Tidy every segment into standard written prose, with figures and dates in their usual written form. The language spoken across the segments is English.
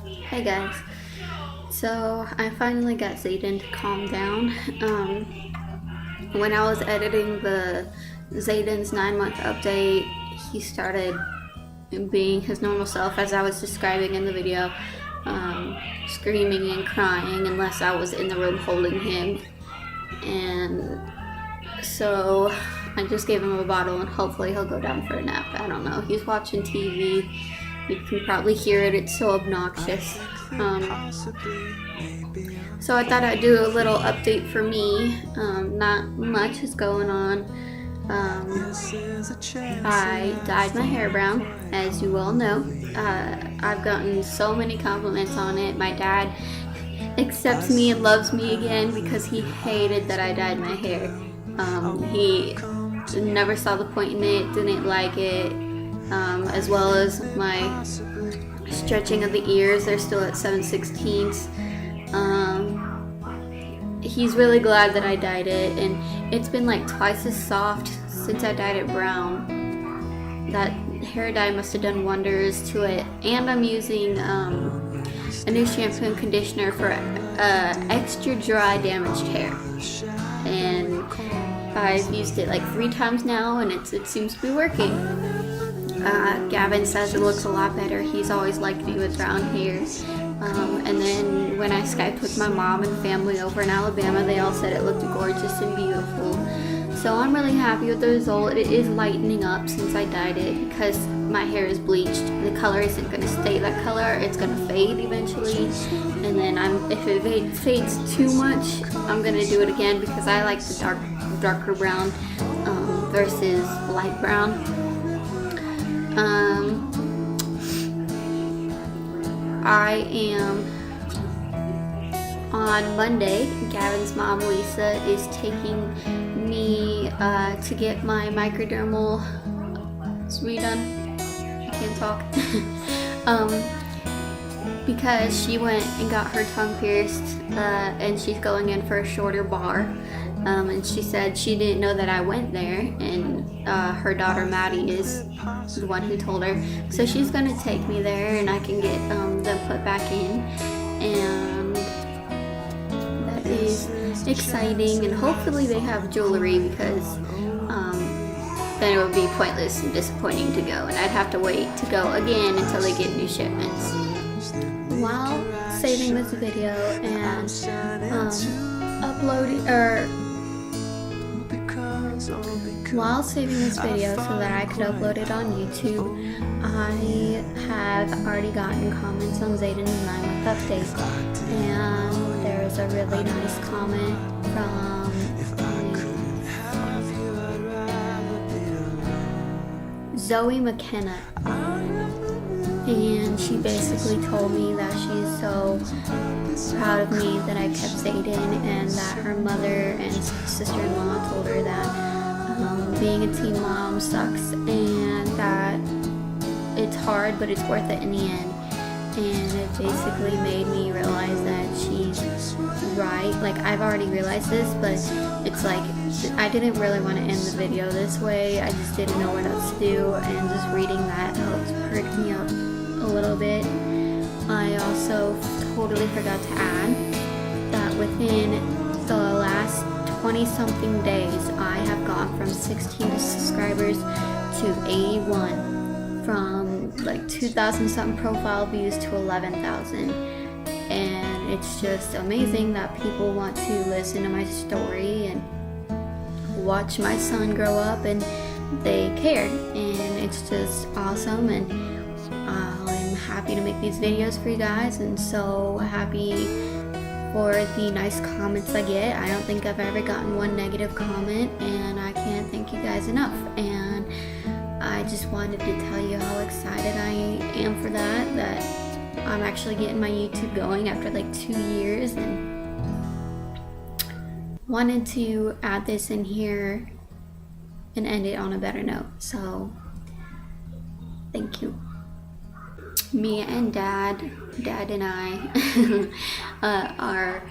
Hey guys, so I finally got Zayden to calm down. When I was editing the Zayden's 9-month update, he started being his normal self as I was describing in the video, screaming and crying unless I was in the room holding him. And so I just gave him a bottle and hopefully he'll go down for a nap. I don't know. He's watching TV. You can probably hear it. It's so obnoxious. So I thought I'd do a little update for me. Not much is going on. I dyed my hair brown, as you all know. I've gotten so many compliments on it. My dad accepts me and loves me again because he hated that I dyed my hair. He never saw the point in it, didn't like it, as well as my stretching of the ears. They're still at 7/16. He's really glad that I dyed it, and it's been like twice as soft since I dyed it brown. That hair dye must have done wonders to it. And I'm using a new shampoo and conditioner for extra dry damaged hair, and I've used it like 3 times now, and it seems to be working. Gavin says it looks a lot better. He's always liked me with brown hair. And then when I Skyped with my mom and family over in Alabama, they all said it looked gorgeous and beautiful. So I'm really happy with the result. It is lightening up since I dyed it because my hair is bleached. The color isn't going to stay that color. It's going to fade eventually. And then if it fades too much, I'm going to do it again because I like the darker brown versus light brown. I am on Monday. Gavin's mom, Lisa, is taking me to get my microdermal redone. I can't talk. Because she went and got her tongue pierced, and she's going in for a shorter bar. And she said she didn't know that I went there, and her daughter Maddie is the one who told her. So she's gonna take me there, and I can get them put back in, and that is exciting. And hopefully they have jewelry because then it would be pointless and disappointing to go, and I'd have to wait to go again until they get new shipments. While saving this video and while saving this video so that I could upload it on YouTube, I have already gotten comments on Zayden's 9-month update, and there's a really nice comment from Zoe McKenna, and she basically told me that she's so proud of me that I kept Zayden, and that her mother and sister-in-law told her that being a teen mom sucks and that it's hard but it's worth it in the end. And it basically made me realize that she's right. Like, I've already realized this, but it's like I didn't really want to end the video this way. I just didn't know what else to do, and just reading that helped perk me up a little bit. I also totally forgot to add that within the last 20-something days, I have gone from 16 subscribers to 81, from like 2,000 something profile views to 11,000, and it's just amazing that people want to listen to my story and watch my son grow up, and they cared, and it's just awesome. And I'm happy to make these videos for you guys, and so happy for the nice comments I get. I don't think I've ever gotten one negative comment, and I can't thank you guys enough. And I just wanted to tell you how excited I am for that I'm actually getting my YouTube going after like 2 years, and wanted to add this in here and end it on a better note. So thank you. Me and Dad and I are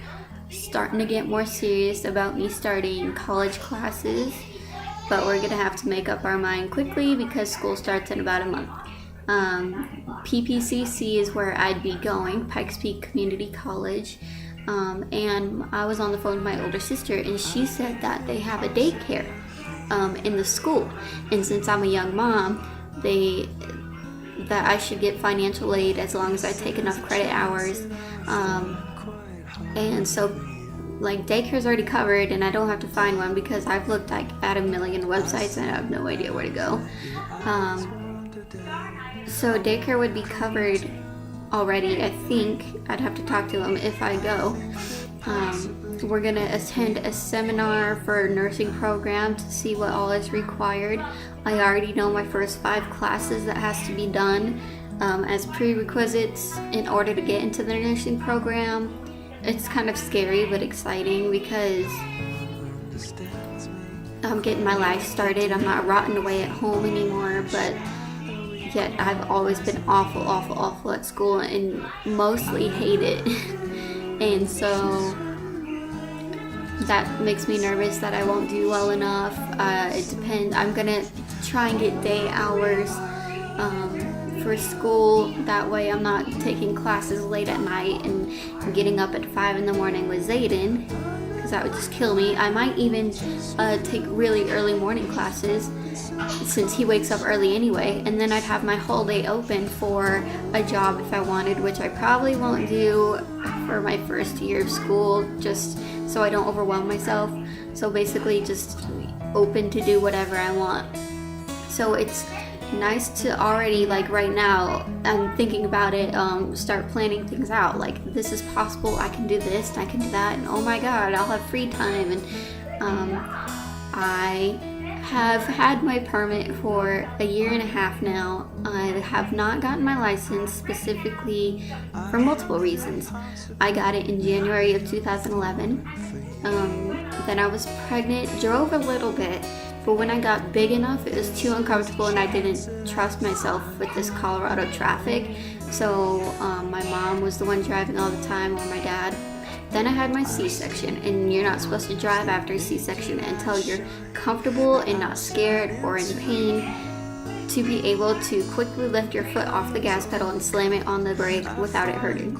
starting to get more serious about me starting college classes, but we're gonna have to make up our mind quickly because school starts in about a month. PPCC is where I'd be going, Pikes Peak Community College. And I was on the phone with my older sister, and she said that they have a daycare in the school. And since I'm a young mom, that I should get financial aid as long as I take enough credit hours. And so, like, daycare's already covered, and I don't have to find one because I've looked like at a million websites and I have no idea where to go. So daycare would be covered already. I think I'd have to talk to them if I go. We're gonna attend a seminar for a nursing program to see what all is required. I already know my first 5 classes that has to be done as prerequisites in order to get into the nursing program. It's kind of scary but exciting because I'm getting my life started. I'm not rotting away at home anymore, but yet I've always been awful at school and mostly hate it. And so that makes me nervous that I won't do well enough. It depends. I'm gonna try and get day hours for school. That way I'm not taking classes late at night and getting up at 5 in the morning with Zayden, because that would just kill me. I might even take really early morning classes since he wakes up early anyway, and then I'd have my whole day open for a job if I wanted, which I probably won't do for my first year of school, just so I don't overwhelm myself. So basically just open to do whatever I want. So it's nice to already, like right now, I'm thinking about it, start planning things out. Like, this is possible, I can do this and I can do that, and oh my god, I'll have free time. And I have had my permit for a year and a half now. I have not gotten my license specifically for multiple reasons. I got it in January of 2011. Then I was pregnant, drove a little bit, but when I got big enough, it was too uncomfortable and I didn't trust myself with this Colorado traffic. So my mom was the one driving all the time, or my dad. Then I had my C-section, and you're not supposed to drive after a C-section until you're comfortable and not scared or in pain, to be able to quickly lift your foot off the gas pedal and slam it on the brake without it hurting.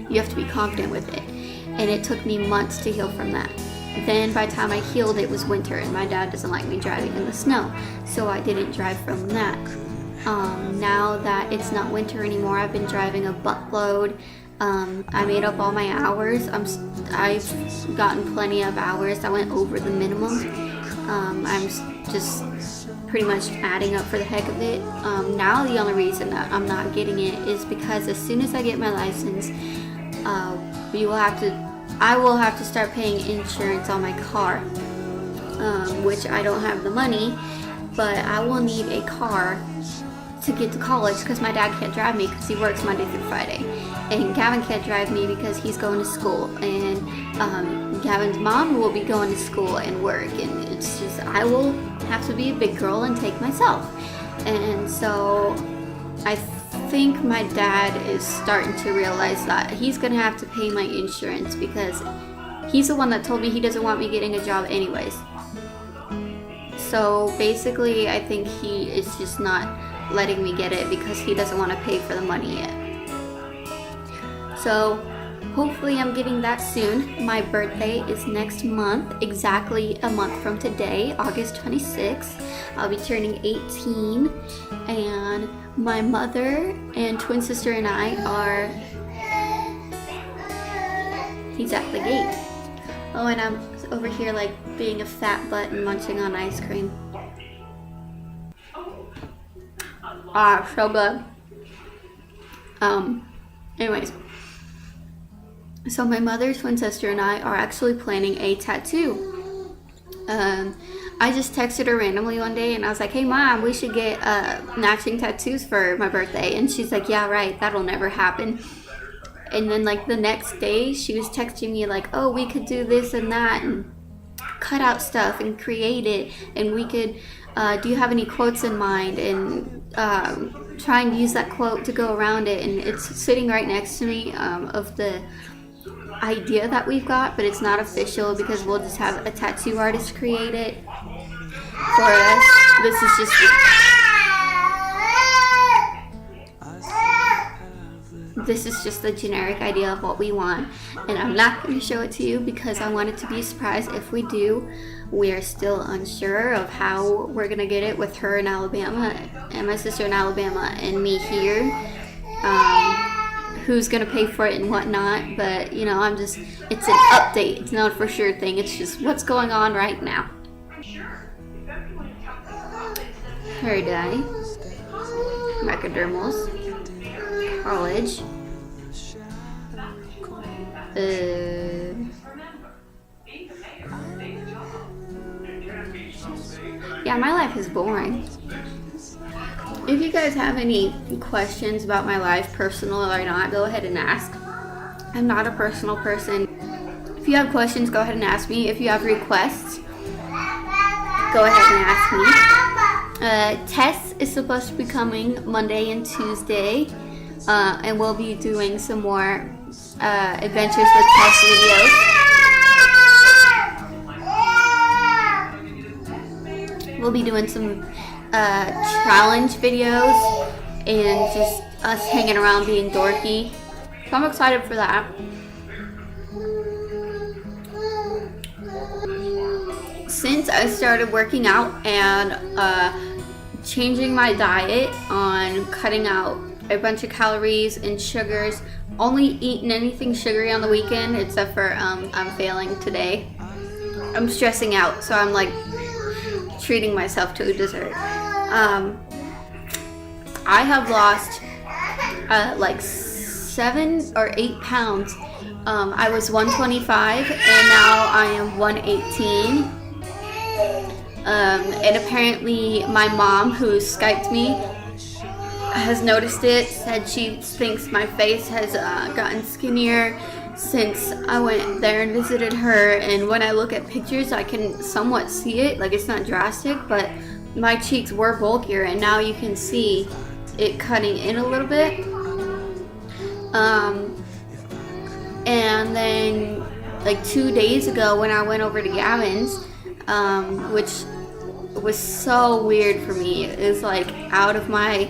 You have to be confident with it, and it took me months to heal from that. Then by the time I healed, it was winter, and my dad doesn't like me driving in the snow, so I didn't drive from that. Now that it's not winter anymore, I've been driving a buttload. I made up all my hours. I've gotten plenty of hours. I went over the minimum. I'm just pretty much adding up for the heck of it. Now the only reason that I'm not getting it is because as soon as I get my license, I will have to start paying insurance on my car, which I don't have the money, but I will need a car to get to college because my dad can't drive me because he works Monday through Friday, and Gavin can't drive me because he's going to school, and Gavin's mom will be going to school and work, and it's just, I will have to be a big girl and take myself. And so I think my dad is starting to realize that he's gonna have to pay my insurance because he's the one that told me he doesn't want me getting a job anyways. So basically I think he is just not letting me get it because he doesn't want to pay for the money yet. So hopefully I'm getting that soon. My birthday is next month, exactly a month from today, August 26th. I'll be turning 18, and my mother and twin sister and I are... He's at the gate. Oh, and I'm over here like being a fat butt and munching on ice cream. So good. Anyways. So my mother, twin sister, and I are actually planning a tattoo. I just texted her randomly one day and I was like, hey mom, we should get matching tattoos for my birthday. And she's like, yeah, right, that'll never happen. And then like the next day she was texting me like, oh, we could do this and that and cut out stuff and create it, and we could do you have any quotes in mind, and try and use that quote to go around it. And it's sitting right next to me of the idea that we've got, but it's not official because we'll just have a tattoo artist create it for us. This is just this is just the generic idea of what we want, and I'm not going to show it to you because I want it to be a surprise. If we do, we are still unsure of how we're going to get it with her in Alabama and my sister in Alabama and me here. Who's going to pay for it and whatnot, but you know, it's an update. It's not a for sure thing. It's just what's going on right now. Hair dye, Microdermals, college, yeah, my life is boring. If you guys have any questions about my life, personal or not, go ahead and ask. I'm not a personal person. If you have questions, go ahead and ask me. If you have requests, go ahead and ask me. Tess is supposed to be coming Monday and Tuesday, and we'll be doing some more adventures with Tess videos. We'll be doing some challenge videos and just us hanging around being dorky. So I'm excited for that. Since I started working out and changing my diet on cutting out a bunch of calories and sugars, only eating anything sugary on the weekend except for I'm failing today. I'm stressing out, so I'm like treating myself to a dessert. I have lost like 7 or 8 pounds. I was 125 and now I am 118. And apparently my mom, who Skyped me, has noticed it, said she thinks my face has gotten skinnier since I went there and visited her, and when I look at pictures I can somewhat see it, like it's not drastic, but my cheeks were bulkier and now you can see it cutting in a little bit. And then like 2 days ago when I went over to Gavin's, which was so weird for me, it was like out of my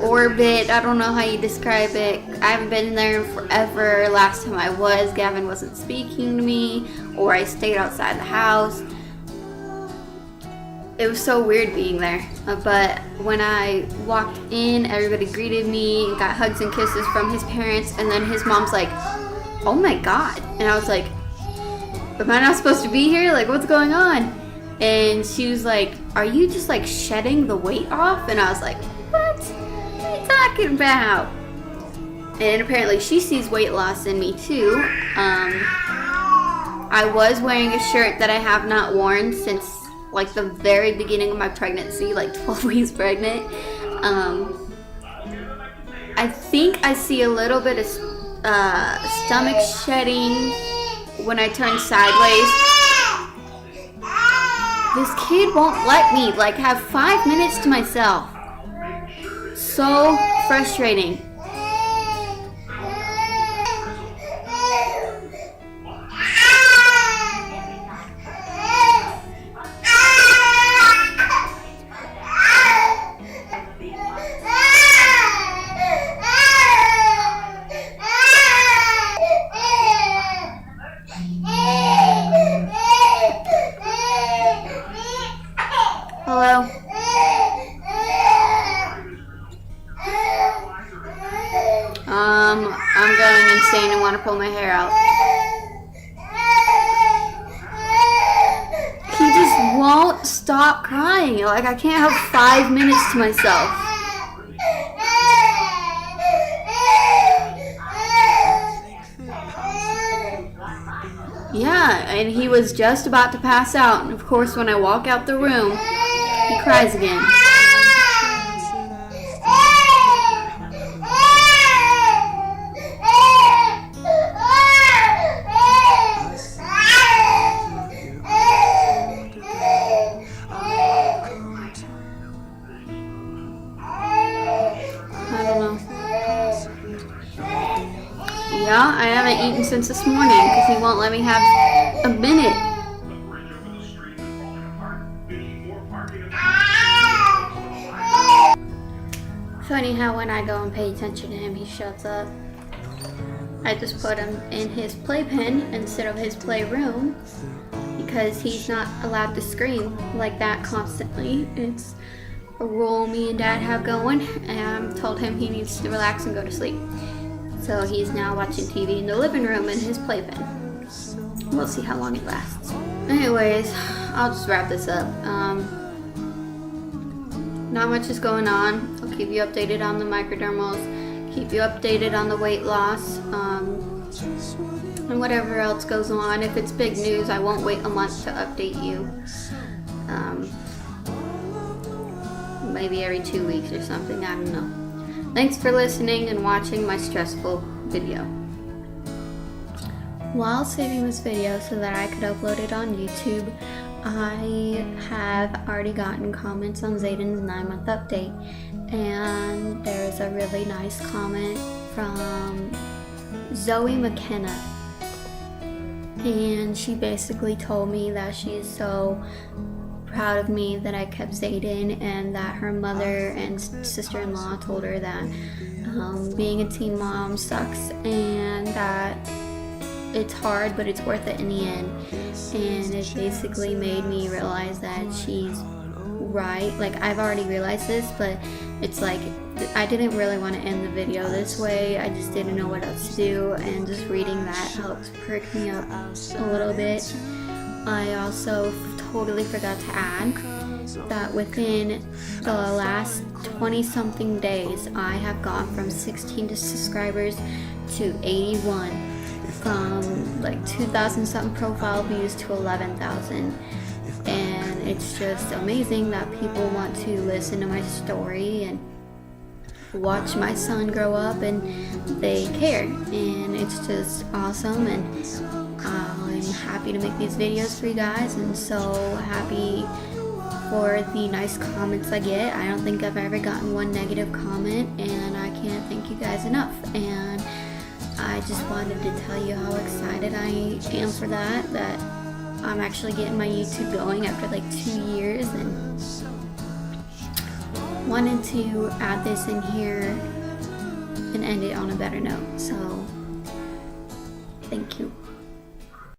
orbit, I don't know how you describe it. I haven't been there in forever. Last time I was, Gavin wasn't speaking to me, or I stayed outside the house. It was so weird being there. But when I walked in, everybody greeted me, got hugs and kisses from his parents, and then his mom's like, "Oh my God." And I was like, "Am I not supposed to be here? Like, what's going on?" And she was like, "Are you just like shedding the weight off?" And I was like, "What? What are you talking about?" And apparently she sees weight loss in me too. I was wearing a shirt that I have not worn since like the very beginning of my pregnancy, like 12 weeks pregnant. I think I see a little bit of stomach shedding when I turn sideways. This kid won't let me like have 5 minutes to myself. So frustrating. Hello? I'm going insane and want to pull my hair out. He just won't stop crying. Like, I can't have 5 minutes to myself. Yeah, and he was just about to pass out. And of course, when I walk out the room, he cries again. I don't know. Yeah, I haven't eaten since this morning because he won't let me have a minute. Funny how when I go and pay attention to him, he shuts up. I just put him in his playpen instead of his playroom because he's not allowed to scream like that constantly. It's a rule me and Dad have going, and I told him he needs to relax and go to sleep. So he's now watching TV in the living room in his playpen. We'll see how long it lasts. Anyways, I'll just wrap this up. Not much is going on. I'll keep you updated on the microdermals, keep you updated on the weight loss, and whatever else goes on. If it's big news, I won't wait a month to update you. Maybe every 2 weeks or something, I don't know. Thanks for listening and watching my stressful video. While saving this video so that I could upload it on YouTube, I have already gotten comments on Zayden's 9-month update, and there's a really nice comment from Zoe McKenna, and she basically told me that she is so proud of me that I kept Zayden, and that her mother and sister-in-law told her that being a teen mom sucks and that it's hard, but it's worth it in the end. And it basically made me realize that she's right. Like, I've already realized this, but it's like I didn't really want to end the video this way. I just didn't know what else to do, and just reading that helped perk me up a little bit. I also totally forgot to add that within the last 20-something days, I have gone from 16 subscribers to 81. From like 2,000 something profile views to 11,000, and it's just amazing that people want to listen to my story and watch my son grow up, and they care, and it's just awesome. And I'm happy to make these videos for you guys, and so happy for the nice comments I get. I don't think I've ever gotten one negative comment, and I can't thank you guys enough. And I just wanted to tell you how excited I am for that I'm actually getting my YouTube going after like 2 years, and wanted to add this in here and end it on a better note. So, thank you.